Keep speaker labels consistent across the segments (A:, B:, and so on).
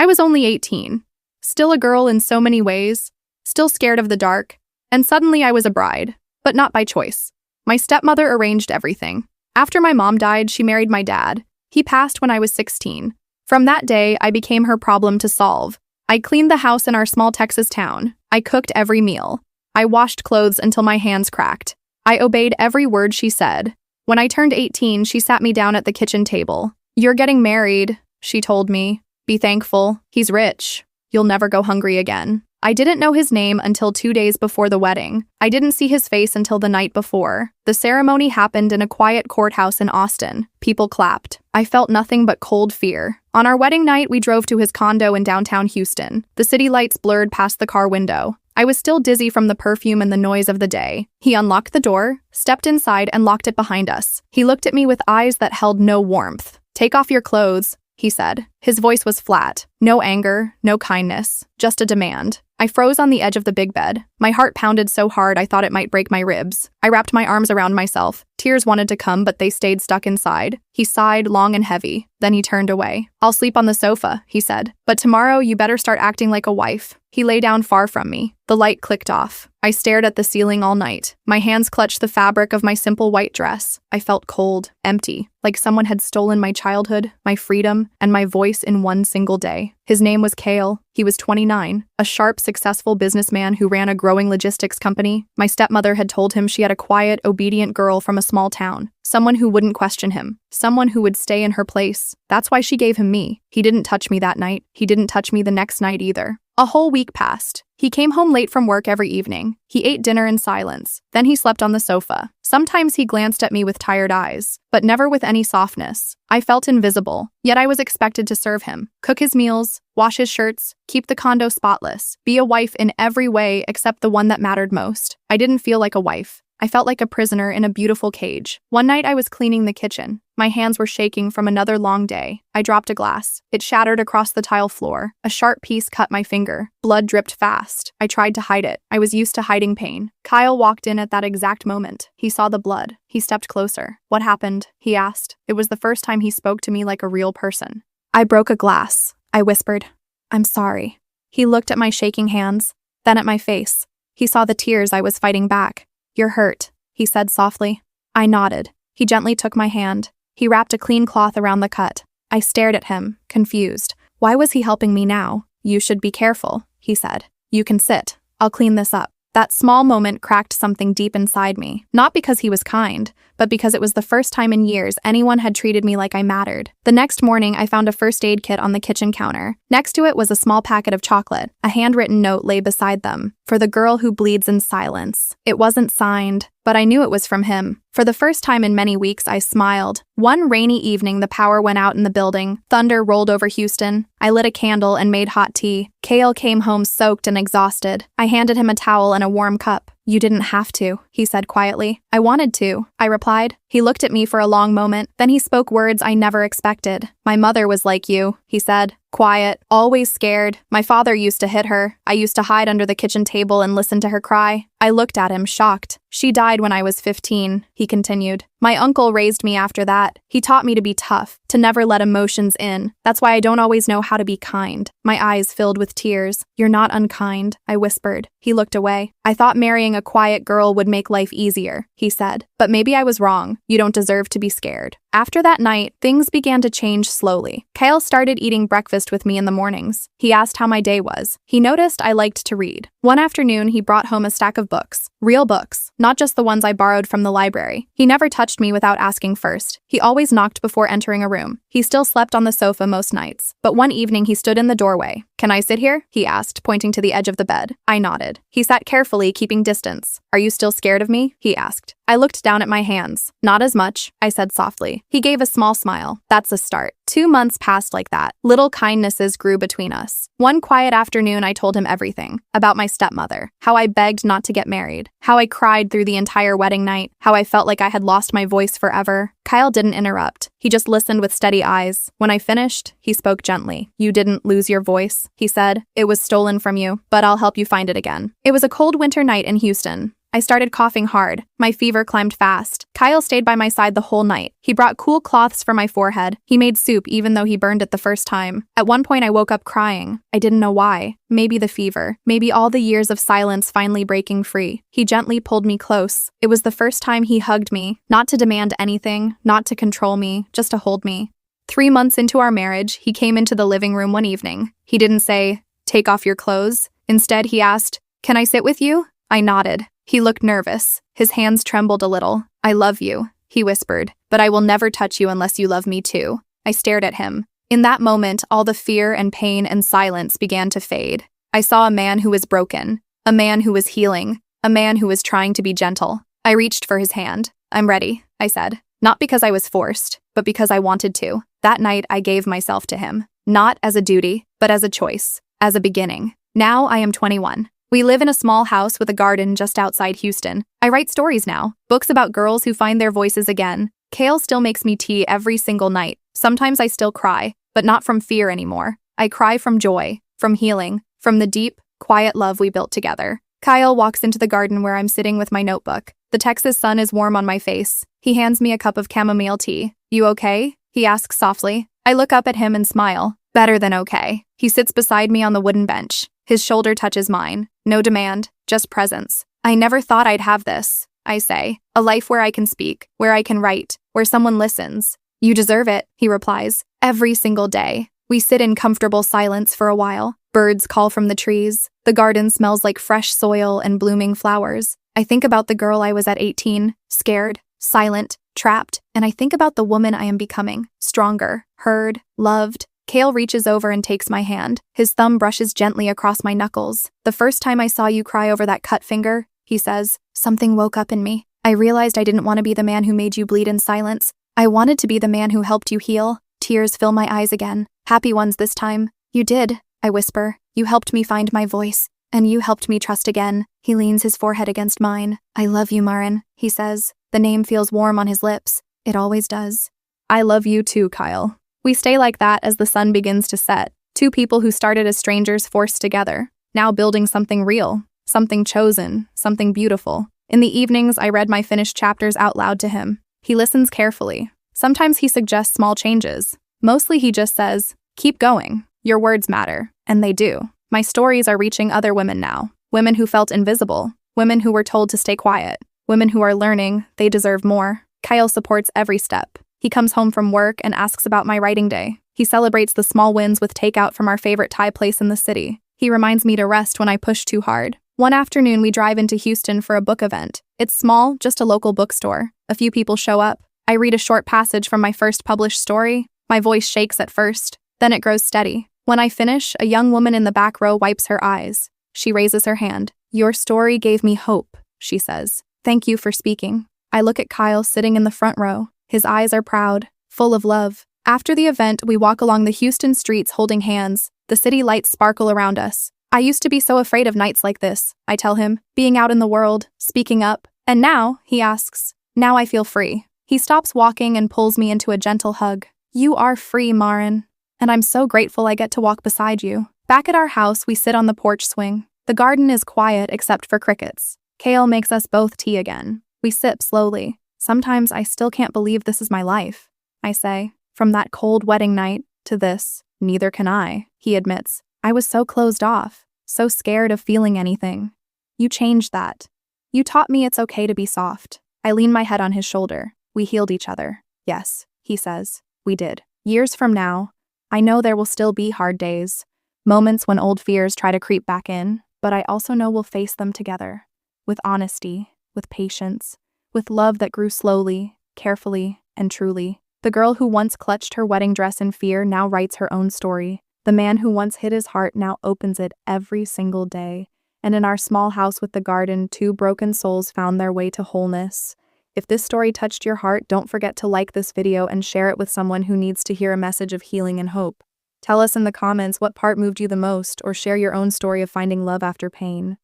A: I was only 18. Still a girl in so many ways, still scared of the dark, and suddenly I was a bride, but not by choice. My stepmother arranged everything. After my mom died, she married my dad. He passed when I was 16. From that day, I became her problem to solve. I cleaned the house in our small Texas town. I cooked every meal. I washed clothes until my hands cracked. I obeyed every word she said. When I turned 18, she sat me down at the kitchen table. "You're getting married," she told me. "Be thankful. He's rich. You'll never go hungry again." I didn't know his name until 2 days before the wedding. I didn't see his face until the night before. The ceremony happened in a quiet courthouse in Austin. People clapped. I felt nothing but cold fear. On our wedding night, we drove to his condo in downtown Houston. The city lights blurred past the car window. I was still dizzy from the perfume and the noise of the day. He unlocked the door, stepped inside, and locked it behind us. He looked at me with eyes that held no warmth. "Take off your clothes," he said. His voice was flat. No anger, no kindness, just a demand. I froze on the edge of the big bed. My heart pounded so hard I thought it might break my ribs. I wrapped my arms around myself. Tears wanted to come, but they stayed stuck inside. He sighed long and heavy. Then he turned away. "I'll sleep on the sofa," he said. "But tomorrow you better start acting like a wife." He lay down far from me. The light clicked off. I stared at the ceiling all night. My hands clutched the fabric of my simple white dress. I felt cold, empty, like someone had stolen my childhood, my freedom, and my voice in one single day. His name was Cale. He was 29, a sharp, successful businessman who ran a growing logistics company. My stepmother had told him she had a quiet, obedient girl from a small town. Someone who wouldn't question him. Someone who would stay in her place. That's why she gave him me. He didn't touch me that night. He didn't touch me the next night either. A whole week passed. He came home late from work every evening. He ate dinner in silence. Then he slept on the sofa. Sometimes he glanced at me with tired eyes, but never with any softness. I felt invisible, yet I was expected to serve him, cook his meals, wash his shirts, keep the condo spotless, be a wife in every way except the one that mattered most. I didn't feel like a wife. I felt like a prisoner in a beautiful cage. One night I was cleaning the kitchen. My hands were shaking from another long day. I dropped a glass. It shattered across the tile floor. A sharp piece cut my finger. Blood dripped fast. I tried to hide it. I was used to hiding pain. Kyle walked in at that exact moment. He saw the blood. He stepped closer. "What happened?" he asked. It was the first time he spoke to me like a real person. "I broke a glass," I whispered. "I'm sorry." He looked at my shaking hands, then at my face. He saw the tears I was fighting back. "You're hurt," he said softly. I nodded. He gently took my hand. He wrapped a clean cloth around the cut. I stared at him, confused. Why was he helping me now? "You should be careful," he said. "You can sit. I'll clean this up." That small moment cracked something deep inside me. Not because he was kind, but because it was the first time in years anyone had treated me like I mattered. The next morning, I found a first aid kit on the kitchen counter. Next to it was a small packet of chocolate. A handwritten note lay beside them. "For the girl who bleeds in silence." It wasn't signed, but I knew it was from him. For the first time in many weeks, I smiled. One rainy evening, the power went out in the building. Thunder rolled over Houston. I lit a candle and made hot tea. Cale came home soaked and exhausted. I handed him a towel and a warm cup. "You didn't have to," he said quietly. "I wanted to," I replied. He looked at me for a long moment. Then he spoke words I never expected. "My mother was like you," he said. "Quiet, always scared. My father used to hit her. I used to hide under the kitchen table and listen to her cry." I looked at him, shocked. "She died when I was 15, he continued. "My uncle raised me after that. He taught me to be tough, to never let emotions in. That's why I don't always know how to be kind." My eyes filled with tears. "You're not unkind," I whispered. He looked away. "I thought marrying a quiet girl would make life easier," he said. "But maybe I was wrong. You don't deserve to be scared." After that night, things began to change slowly. Kyle started eating breakfast with me in the mornings. He asked how my day was. He noticed I liked to read. One afternoon, he brought home a stack of books. Real books, not just the ones I borrowed from the library. He never touched me without asking first. He always knocked before entering a room. He still slept on the sofa most nights. But one evening, he stood in the doorway. "Can I sit here?" he asked, pointing to the edge of the bed. I nodded. He sat carefully, keeping distance. "Are you still scared of me?" he asked. I looked down at my hands. "Not as much," I said softly. He gave a small smile. "That's a start." 2 months passed like that. Little kindnesses grew between us. One quiet afternoon, I told him everything. About my stepmother. How I begged not to get married. How I cried through the entire wedding night. How I felt like I had lost my voice forever. Kyle didn't interrupt. He just listened with steady eyes. When I finished, he spoke gently. "You didn't lose your voice," he said. "It was stolen from you, but I'll help you find it again." It was a cold winter night in Houston. I started coughing hard. My fever climbed fast. Kyle stayed by my side the whole night. He brought cool cloths for my forehead. He made soup even though he burned it the first time. At one point I woke up crying. I didn't know why. Maybe the fever. Maybe all the years of silence finally breaking free. He gently pulled me close. It was the first time he hugged me. Not to demand anything, not to control me, just to hold me. 3 months into our marriage, he came into the living room one evening. He didn't say, "Take off your clothes." Instead, he asked, "Can I sit with you?" I nodded. He looked nervous. His hands trembled a little. "I love you," he whispered, "but I will never touch you unless you love me too." I stared at him. In that moment, all the fear and pain and silence began to fade. I saw a man who was broken, a man who was healing, a man who was trying to be gentle. I reached for his hand. "I'm ready," I said. Not because I was forced, but because I wanted to. That night, I gave myself to him. Not as a duty, but as a choice, as a beginning. Now I am 21. We live in a small house with a garden just outside Houston. I write stories now, books about girls who find their voices again. Kale still makes me tea every single night. Sometimes I still cry, but not from fear anymore. I cry from joy, from healing, from the deep, quiet love we built together. Kyle walks into the garden where I'm sitting with my notebook. The Texas sun is warm on my face. He hands me a cup of chamomile tea. "You okay?" he asks softly. I look up at him and smile. Better than okay. He sits beside me on the wooden bench. His shoulder touches mine. No demand, just presence. "I never thought I'd have this," I say. "A life where I can speak, where I can write, where someone listens." "You deserve it," he replies. Every single day. We sit in comfortable silence for a while. Birds call from the trees. The garden smells like fresh soil and blooming flowers. I think about the girl I was at 18, scared, silent, trapped, and I think about the woman I am becoming, stronger, heard, loved. Kale reaches over and takes my hand. His thumb brushes gently across my knuckles. "The first time I saw you cry over that cut finger," he says, "something woke up in me. I realized I didn't want to be the man who made you bleed in silence. I wanted to be the man who helped you heal." Tears fill my eyes again. Happy ones this time. "You did," I whisper. "You helped me find my voice. And you helped me trust again." He leans his forehead against mine. "I love you, Marin," he says. The name feels warm on his lips. It always does. "I love you too, Kyle." We stay like that as the sun begins to set. Two people who started as strangers forced together, now building something real, something chosen, something beautiful. In the evenings, I read my finished chapters out loud to him. He listens carefully. Sometimes he suggests small changes. Mostly he just says, "Keep going. Your words matter." And they do. My stories are reaching other women now. Women who felt invisible. Women who were told to stay quiet. Women who are learning they deserve more. Kyle supports every step. He comes home from work and asks about my writing day. He celebrates the small wins with takeout from our favorite Thai place in the city. He reminds me to rest when I push too hard. One afternoon, we drive into Houston for a book event. It's small, just a local bookstore. A few people show up. I read a short passage from my first published story. My voice shakes at first, then it grows steady. When I finish, a young woman in the back row wipes her eyes. She raises her hand. "Your story gave me hope," she says. "Thank you for speaking." I look at Kyle sitting in the front row. His eyes are proud, full of love. After the event, we walk along the Houston streets holding hands. The city lights sparkle around us. "I used to be so afraid of nights like this," I tell him, "being out in the world, speaking up. And now," he asks, "now I feel free." He stops walking and pulls me into a gentle hug. "You are free, Marin. And I'm so grateful I get to walk beside you." Back at our house, we sit on the porch swing. The garden is quiet except for crickets. Kale makes us both tea again. We sip slowly. "Sometimes I still can't believe this is my life," I say. "From that cold wedding night to this, neither can I," he admits. "I was so closed off, so scared of feeling anything. You changed that. You taught me it's okay to be soft." I lean my head on his shoulder. "We healed each other." "Yes," he says. "We did." Years from now, I know there will still be hard days, moments when old fears try to creep back in, but I also know we'll face them together, with honesty, with patience, with love that grew slowly, carefully, and truly. The girl who once clutched her wedding dress in fear now writes her own story. The man who once hid his heart now opens it every single day. And in our small house with the garden, two broken souls found their way to wholeness. If this story touched your heart, don't forget to like this video and share it with someone who needs to hear a message of healing and hope. Tell us in the comments what part moved you the most, or share your own story of finding love after pain.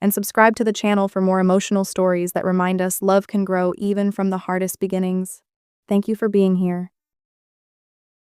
A: And subscribe to the channel for more emotional stories that remind us love can grow even from the hardest beginnings. Thank you for being here.